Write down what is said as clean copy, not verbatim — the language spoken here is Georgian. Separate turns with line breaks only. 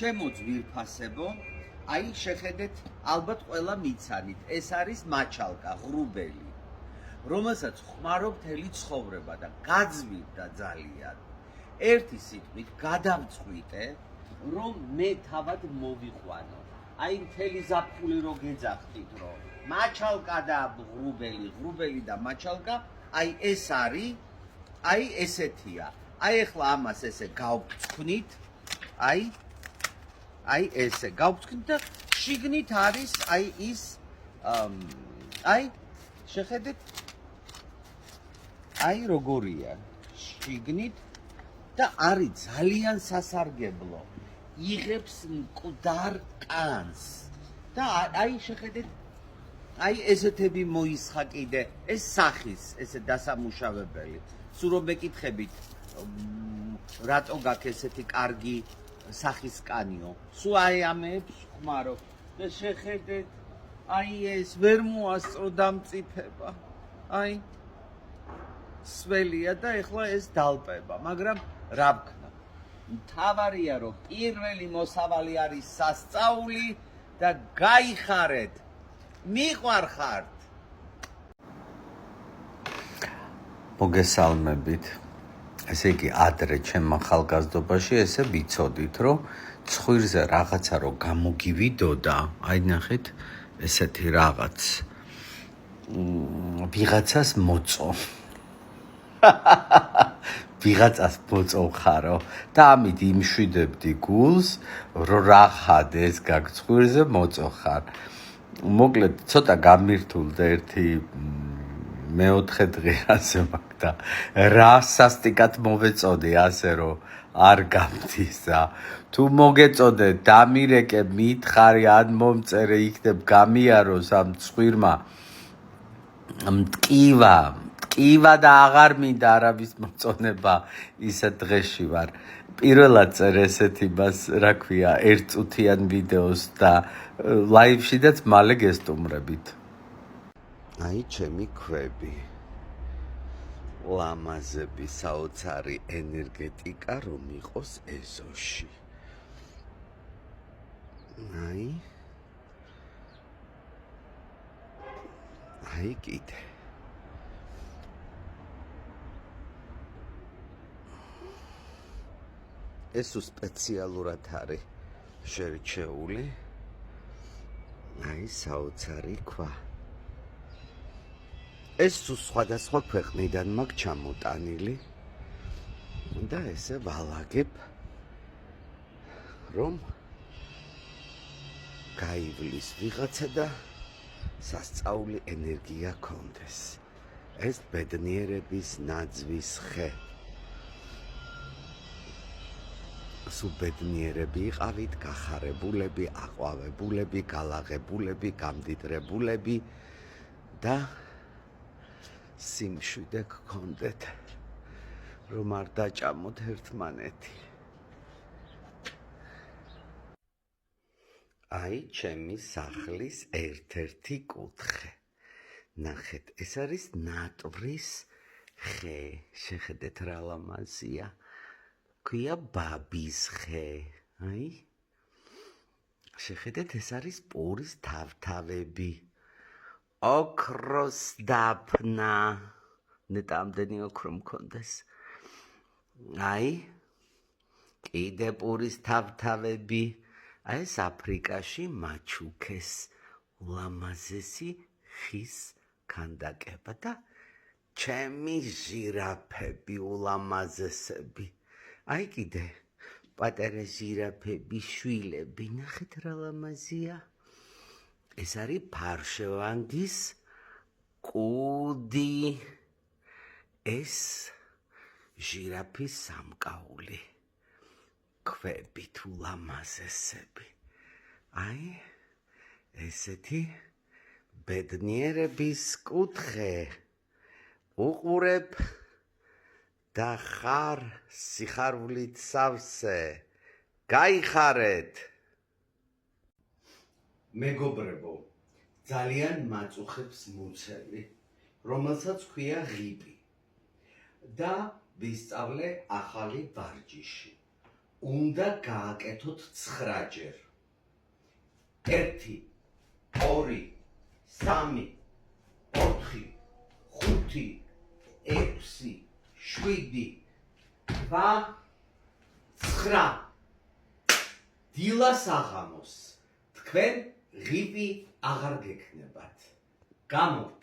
ჩემო ძვირფასებო, აი შეხედეთ, ალბათ ყველა მიცანით, ეს არის მაჩალკა, ღრუბელი, რომელსაც ხმარობ მთელი ცხოვრება და გაძვირდა ძალიან. ერთი სიტყვით გადავწყვიტე, რომ მე თავად მოვიყვანო. აი მთელი ზაფხული რო გეძახდით, რომ მაჩალკა და ღრუბელი, ღრუბელი და მაჩალკა, აი ეს არის, აი ესეთია. აი ახლა ამას ესე გავწვნით, აი ესე გავწვნით და შიგნით არის აი ის აი შეხედეთ აი როგორია შიგნით და არის ძალიან სასარგებლო. იღებს მკვდარ კანს და აი შეხედეთ აი ესეთები მოისხა კიდე ეს სახის ესე დასამუშავებელი. სულ რომ მეკითხებით რატო გაქვს ესეთი კარგი სახის კანიო? სულ აი ამებს ხმარო და შეხედეთ აი ეს ვერ მოასწრო დამწიფება. აი სველია და ეხლა ეს დალპება, მაგრამ რა ვქნა? მთავარია რომ პირველი მოსავალი არის სასწაული და გაიხარეთ. მიყვარხართ. მოგესალმებით. ესე იგი ადრე ჩემ ახალგაზრდობაში ესე ვიცოდით, რომ ცხვირზე რაღაცა რო გამოგივიდოდა, აი ნახეთ, ესეთი რაღაც ვიღაცას მოწო. ვიღაცას მოწოხარო და ამით იმშვიდებდი გულს, რომ რა ხად ეს გაგცხვირზე მოწოხარ. მოკლედ ცოტა გამირთულდა ერთი მეოთხე დღე ასე მაგდა რა სასტიკად მოვეწოდე ასე რომ არ გამთისა. თუ მოგეწოდე დამირეკე მითხარი ან მომწერე იქნებ გამიაროს ამ ცხვირმა მტკივა და აღარ მინდა არავის მოწონება ისა დღეში ვარ. პირველად წერ ესეთი მას რა ქვია ერთწუთიან ვიდეოს და ლაივშიდაც მალე გესტუმრებით. აი ჩემი ქვები. ლამაზები საოცარი ენერგეტიკა რომ იყოს ეზოში. აი კიდე. ეს სპეციალურად არის შერჩეული. აი საოცარი ქვა. ეს სხვადასხვა ქვეყნიდან მაქვს ჩამოტანილი და ესე ვალაგებ რომ გაივლის ვიღაცა და სასწაული ენერგია კონდეს. ეს ბედნიერების ნაძვის ხე. სულ ბედნიერები იყავით, გახარებულები, აყვავებულები, გალაღებულები, გამდიდრებულები და სიმშვიდე გქონდეთ, რომ არ დაჭამოთ ერთმანეთი. აი ჩემი სახლის ერთ-ერთი კუთხე. ნახეთ, ეს არის ნატვრის ხე. შეხედეთ რა ლამაზია. ქვია ბაბის ხე. აი შეხედეთ, ეს არის პურის თავთავები. ოქროს დაფნა. ნეტამდენი ოქრო მქონდეს. აი კიდე პურის თავთავები. აი ეს აფრიკაში მაჩუქეს ულამაზესი ხის ქანდაკება და ჩემი ჟირაფები ულამაზესები. აი კიდე პატარა ჟირაფები, შვილები, ნახეთ რა ლამაზია. ეს არის ფარშევანგის კუდი. ეს ჟირაფის სამკაული. ქვები თუ ლამაზესები. აი ესეთი ბედნიერების კუთხე. უყურებ და ხარ სიხარულით სავსე. გაიხარეთ. მეგობრებო, ძალიან მაწუხებს მუცელი, რომელსაც ქვია ღიპი და ვისწავლე ახალი ვარჯიში. უნდა გააკეთოთ 9-ჯერ. 1 2 3 4 5 6 7 8 9 დილას აღამოს თქვენ ღიპი აღარ გექნებათ. გამორთ.